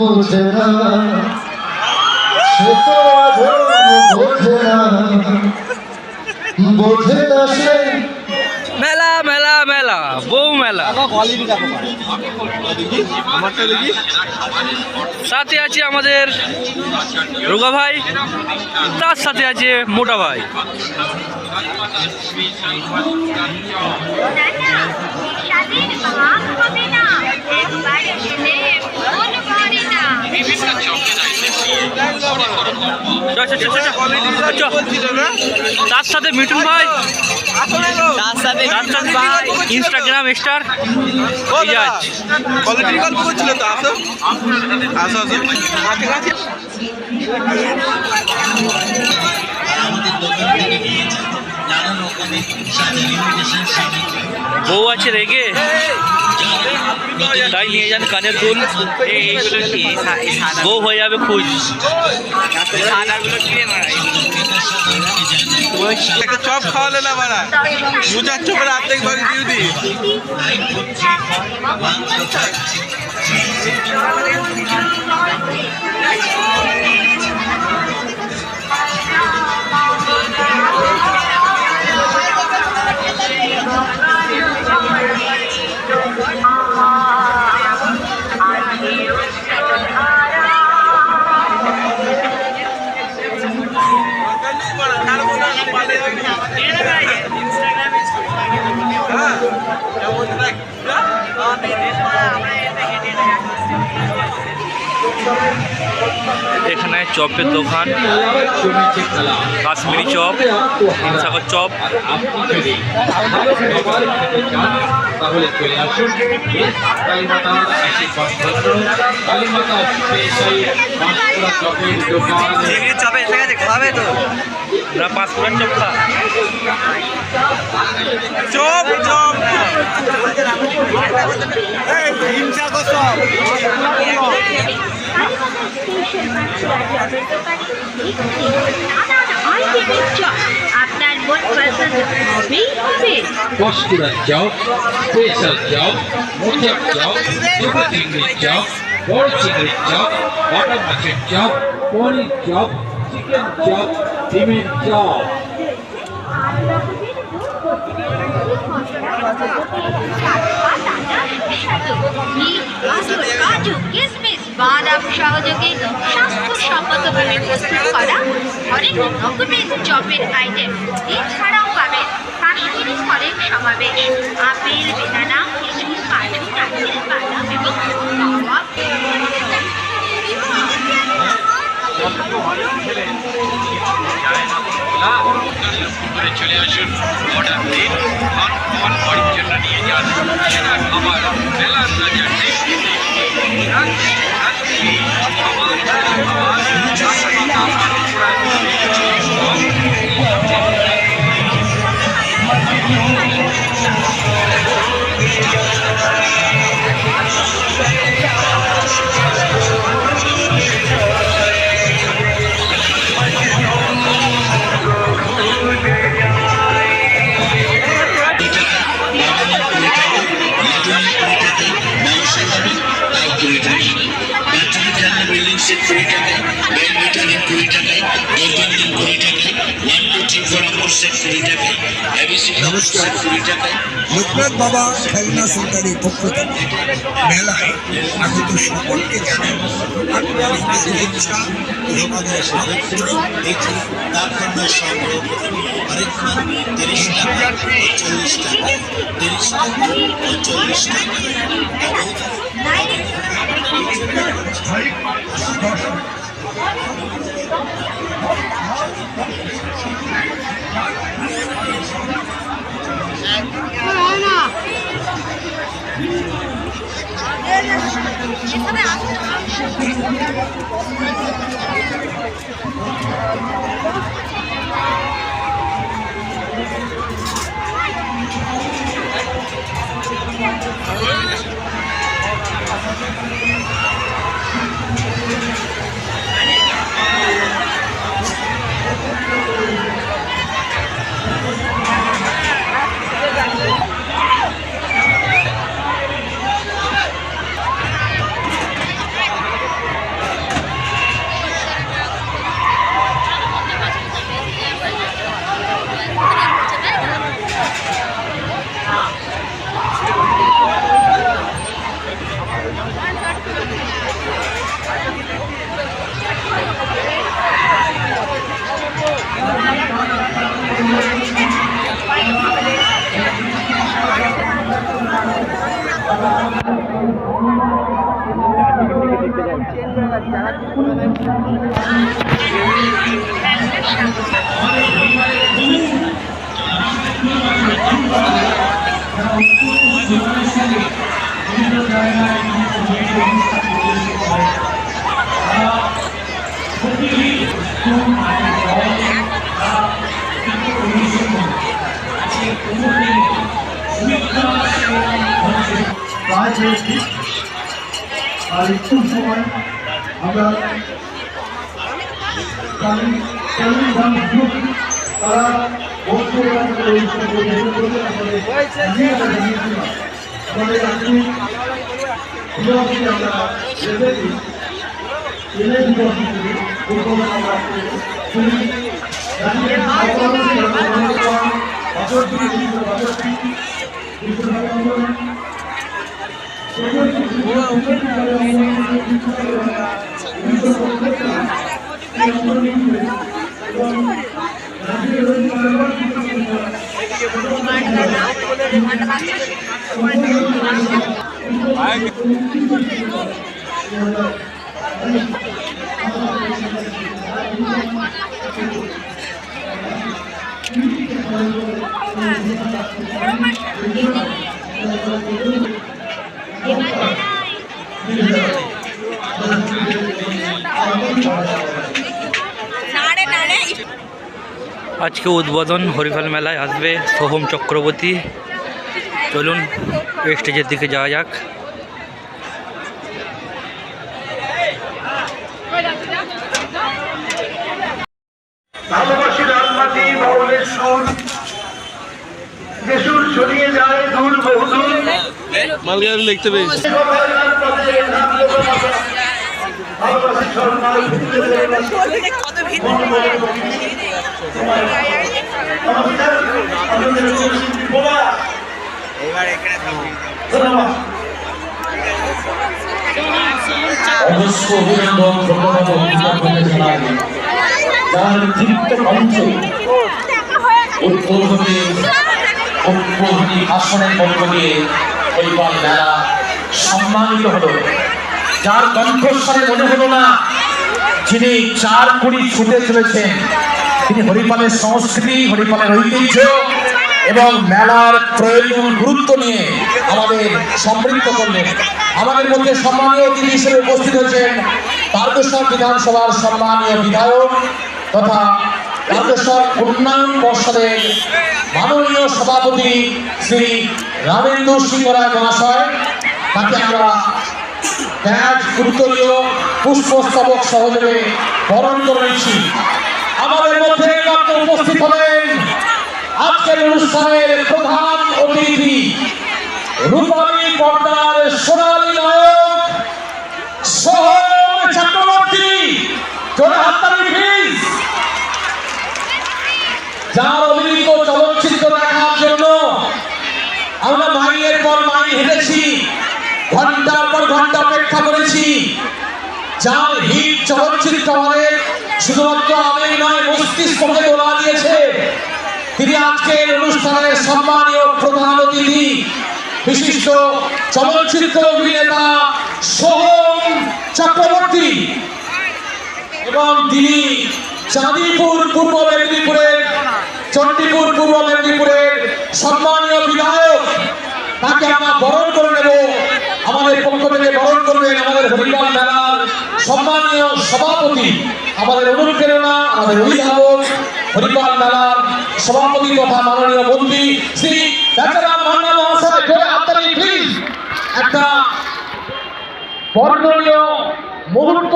বোঝে না, সে তো আজও বোঝে না, বোঝে না সে। মেলা মেলা মেলা বউ মেলা, সাথে আছে আমাদের রোগা ভাই, তার সাথে আছে মোটা ভাই। তার সাথে মিঠুন ভাই, তার সাথে ভাই ইনস্টাগ্রাম স্টার। কোয়ালিটির গল্প করছিল তো, আসো আসো আসো। বউ আছে রেগে, তাই নিয়ে যান কানের দুল, বউ হয়ে যাবে খুশ। একটা চপ খাওয়ালে না মারা, মুচার চপের অর্ধেক ভাগ দিয়ে দি। এখানে চপের দোকান, কাশ্মীরি চপ, হিমসাগর চপ। তাহলে চলে আসুন চপে এসে গেছে, খাবে তো না? পাঁচফোড়ন চপ খা, চপ চপ হিমসাগর চপ। আপনার মন পছন্দ হবেই হবে। কস্তুরা চপ, স্পেশাল চপ, মোচার চপ, ছোটো চিংড়ির চপ, বড় চিংড়ির চপ, বাটা মাছের চপ, পনির চপ, চিকেন চপ, ডিমের চপ। বাদাম সহযোগে স্বাস্থ্যসম্মতভাবে প্রস্তুত করা অনেক রকমের চপের আইটেম। এছাড়াও পাবেন কাশ্মীরি ফলের সমাবেশ, আপেল, বেদানা, খেজুর, কাজু, নারকেল, বাদাম এবং চলে আসুন, অর্ডার দিন, বাড়ির জন্য নিয়ে যান সেরা খাবার। মেলার বাজার নমস্কার, লোকনাথ বাবা খেলনা সেন্টারের পক্ষ থেকে মেলায় আগত সকলকে জানাই শুভেচ্ছা ও দেখি তার জন্য সংগ্রহ আরেকবার 30 টাকা 40 টাকা 30 টাকা 40 টাকা। প্রায় পেয়েছি আর একটু সময় আমরা তারা আজকে উদ্বোধন হরিফল মেলায় আসবে সোহম চক্রবর্তী। চলুন স্টেজের দিকে যাওয়া যাক। ভালোবাসি রাজমাটি বাউলের সুর, যে সুর ছড়িয়ে যায় দূর বহুদূর। মালগাড়ি লিখতে পেরেছি। ভালোবাসি স্বর্ণাল অজস্র অভিনন্দন, ধন্যবাদ, অভিনন্দন জানাই যার দীপ্ত কণ্ঠে উদ্বোধনী ভাষণের মধ্য দিয়ে হরিপাল মেলা সম্মানিত হলো। যার কণ্ঠস্বরে মনে হলো না যিনি 4 কুড়ি ছুটে চলেছেন, তিনি হরিপালের সংস্কৃতি, হরিপালের ঐতিহ্য এবং মেলার প্রয়োজন গুরুত্ব নিয়ে আমাদের সমৃদ্ধ করলেন। আমাদের মধ্যে সম্মানীয় অতিথি হিসেবে উপস্থিত হয়েছেন তারকেশ্বর বিধানসভার সম্মানীয় বিধায়ক তথা তারকেশ্বর উন্নয়ন পর্ষদের মাননীয় সভাপতি শ্রী রামেন্দ্র সিংহ রায় মহাশয়। তাকে আমরা ব্যাজ, উত্তরীয়, পুষ্পস্তবক সহযোগে বরণ করে নিচ্ছি। আমাদের মধ্যে উপস্থিত হলেন আজকের অনুষ্ঠানের প্রধান অতিথি, রূপালী পর্দার সোনালী নায়ক সোহম চক্রবর্তী। যার অভিনীত চলচ্চিত্র দেখার জন্য আমরা মাইলের পর মাইল হেঁটেছি, ঘন্টার পর ঘন্টা অপেক্ষা করেছি। যার হিট চলচ্চিত্র আমাদের শুধুমাত্র আবেগ নয়, মস্তিষ্ককে দোলা দিয়েছে। তিনি আজকের অনুষ্ঠানের সম্মানীয় প্রধান অতিথি, বিশিষ্ট চলচ্চিত্র অভিনেতা সোহম চক্রবর্তী, এবং তিনি চাঁদিপুর পূর্ব মেদিনীপুরের, চণ্ডীপুর পূর্ব মেদিনীপুরের সম্মানীয় বিধায়ক। তাকে আমরা বরণ করে নেব। আমাদের পক্ষ থেকে বরণ করবেন আমাদের হরিপাল মেলার সম্মানীয় সভাপতি, আমাদের অনুপ্রেরণা, আমাদের অভিভাবক, হরিপাল মেলার সভাপতি তথা মাননীয় মন্ত্রী শ্রী বেচারাম মান্না মহাশয়। প্লিজ একটা বর্ণনীয় মুহূর্ত,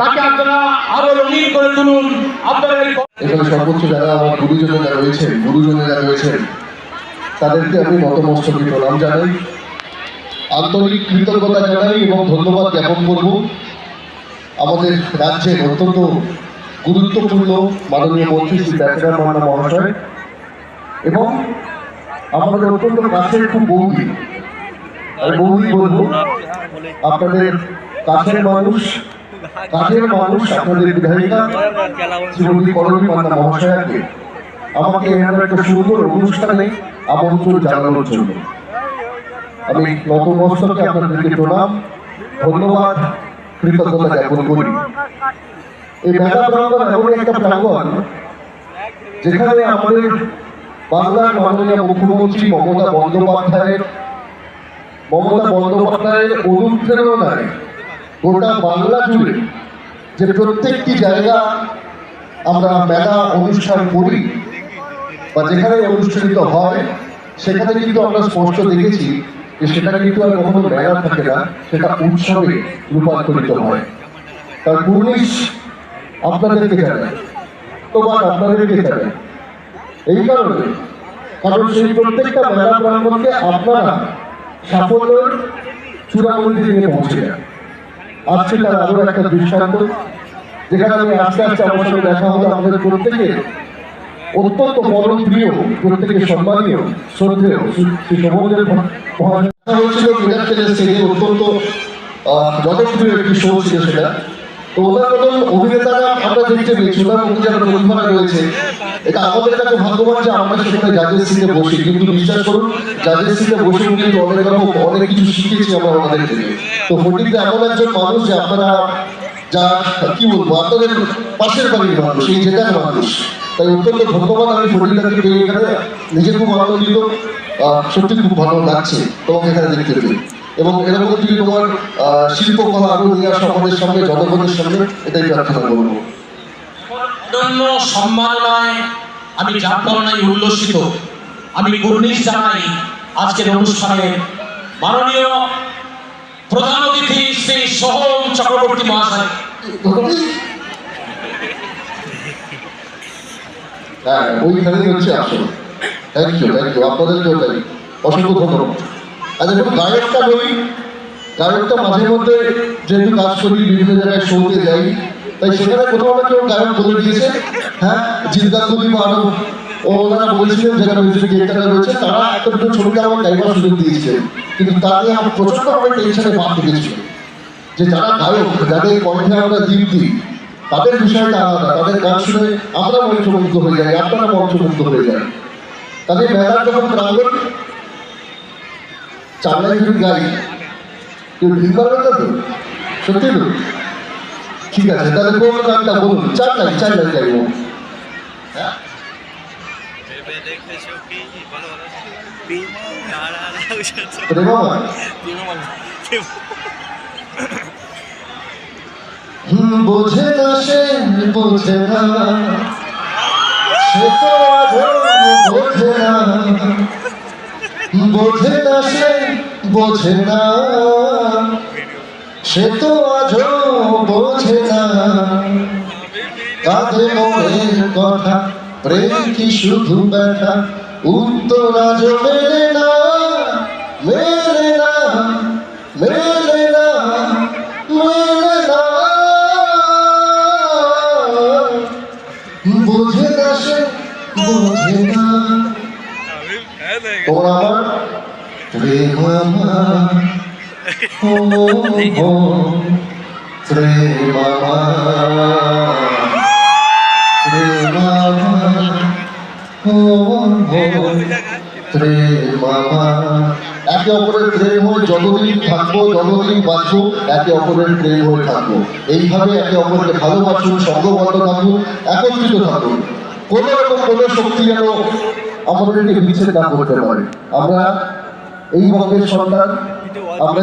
তাকে আপনারা আরো রঙিন করে তুলুন। আপনাদের এখানে সর্বোচ্চ যারা আমার গুরুজনেরা রয়েছেন তাদেরকে আমি নতমস্তকে প্রণাম জানাই, আন্তরিক কৃতজ্ঞতা জানাই এবং ধন্যবাদ জ্ঞাপন করব আমাদের রাজ্যের অত্যন্ত গুরুত্বপূর্ণ মাননীয় মন্ত্রী শ্রী বেচারাম মান্না মহাশয় এবং আমাদের অত্যন্ত কাছের খুব বৌদি আমি বহুই বলবো, আপনাদের কাছের মানুষ আপনাদের বিধায়িকা শ্রীমতী করবী মান্না মহাশয়াকে আমাকে এখানে একটা সুন্দর অনুষ্ঠানে আমন্ত্রণ জানানোর জন্য আমি নতমস্তকে আপনাদেরকে প্রণাম, ধন্যবাদ, কৃতজ্ঞতা জ্ঞাপন করি। এই মেলা প্রাঙ্গণ এমন একটা প্রাঙ্গণ যেখানে আমাদের বাংলার মাননীয় মুখ্যমন্ত্রী মমতা বন্দ্যোপাধ্যায়ের অনুপ্রেরণায় গোটা বাংলা জুড়ে যে প্রত্যেকটি জায়গা আমরা মেলা অনুষ্ঠান করি বা যেখানে অনুষ্ঠিত হয় সেখানে কিন্তু আমরা স্পষ্ট দেখেছি যে সেটা কিন্তু আর কখনো মেলা থাকে না, সেটা উৎসবে রূপান্তরিত হয়। তার পুলিশ আপনাদেরকে জানায়, তোমার আপনাদেরকে জানায় এই কারণে, কারণ সেই প্রত্যেকটা মেলা প্রাঙ্গণকে আপনারা সাফল্যের চূড়ামন্দিরে নিয়ে পৌঁছে যান। আজকে তার আরো একটা দৃষ্টান্ত, যেখানে আমি আস্তে আস্তে আমার সঙ্গে দেখা হলো আমাদের প্রত্যেকের অত্যন্ত পরমপ্রিয়, প্রত্যেকের সম্মানীয়, শ্রদ্ধেয় শ্রী শোভনদেব হয়েছিল মিরাক্কেলের স্টেজে, অত্যন্ত জনপ্রিয় একটি শো ছিল সেটা। তো ওনার মতন অভিনেতারা আমরা দেখতে পেয়েছি, ওনার মধ্যে যারা প্রতিভা রয়েছে, এটা আমাদের কাছে ভাগ্যবান যে আমরা সেখানে জাজের সিটে বসি। কিন্তু বিশ্বাস করুন, জাজের সিটে বসে কিন্তু অনেক কিছু শিখেছি আমরা ওনাদের থেকে। তো ফটিকদা এমন একজন মানুষ যে আপনারা যা কি বলবো, আপনাদের পাশের বাড়ির মানুষ, এই জেলার মানুষ। তাই অত্যন্ত ধন্যবাদ আমি ফটিকদাকে পেয়ে এখানে, নিজে খুব আনন্দিত, সত্যি খুব ভালো লাগছে তোমাকে এখানে দেখতে পেয়ে। এবং এরকম যদি তোমার শিল্পকলা আরো নিয়ে আসো আমাদের সামনে, জনগণের সামনে, এটাই প্রার্থনা করবো। সম্মাননায় আমি জাতবর্ণায় উল্লসিত, আমি কুর্নিশ জানাই আজকের অনুষ্ঠানে মাননীয় প্রধান অতিথি শ্রী সোহম চক্রবর্তী মহাশয়। হ্যাঁ, ওইখানেই হচ্ছে আসলে। থ্যাংক ইউ, আপনাদেরকেও তাই অসংখ্য ধন্যবাদ। আচ্ছা, দেখুন, গায়কটা নই, গায়কটা মাঝে মধ্যে যেহেতু কাজ করি, বিভিন্ন জায়গায় শোতে যাই, তাই সেখানে কোথাও না কেউ গায়ক বলে দিয়েছে। হ্যাঁ, জিন্দাগুলি বা আরো ওনারা বলেছিলেন যারা মিউজিক ডিরেক্টররা রয়েছে, তারা একটা দুটো ছবিটা আমার গাইবার সুযোগ দিয়েছে। কিন্তু তাতে আমার প্রচণ্ডভাবে টেনশনে ভাব লেগেছিল যে যারা গায়ক, যাদের কণ্ঠে আমরা দ্বীপ দিই, তাদের বিষয়টা আলাদা, তাদের গান শুনে আমরা মন্ত্রমুগ্ধ হয়ে যাই, আপনারা মন্ত্রমুগ্ধ হয়ে যায়। তাদের মেলার যখন প্রাঙ্গণ চালাই যদি গাই, কেউ ভিড় পারবে না তো? সত্যি তো? ঠিক আছে, তাহলে কোন গানটা বলুন? চার লাইন গাইব। হ্যাঁ, বোঝে না সে, বোঝে না সে, তো আজও বোঝে না, বোঝে না সে, বোঝে না সে, তো আজও বোঝে না। কাঁধে মনের কথা, প্রেম কি শুধু ব্যথা, উত্তর আজও মেলে না, মেলে না, মেলে না, মেলে না। বোঝে না সে, বোঝে না। তোমরা আমার প্রেম, আমার প্রেম, একে অপরের প্রেম হয়ে যতদিন থাকবো, যতদিন বাঁচবো, একে অপরের প্রেম হয়ে থাকবো। এইভাবে একে অপরকে ভালোবাসুন, সঙ্গবদ্ধ থাকুন, একত্রিত থাকুন। কোন রকম কোনো শক্তি যেন আমাদেরকে বিচ্ছেদ না করতে পারে। আমরা এই বঙ্গের সন্তান, আমরা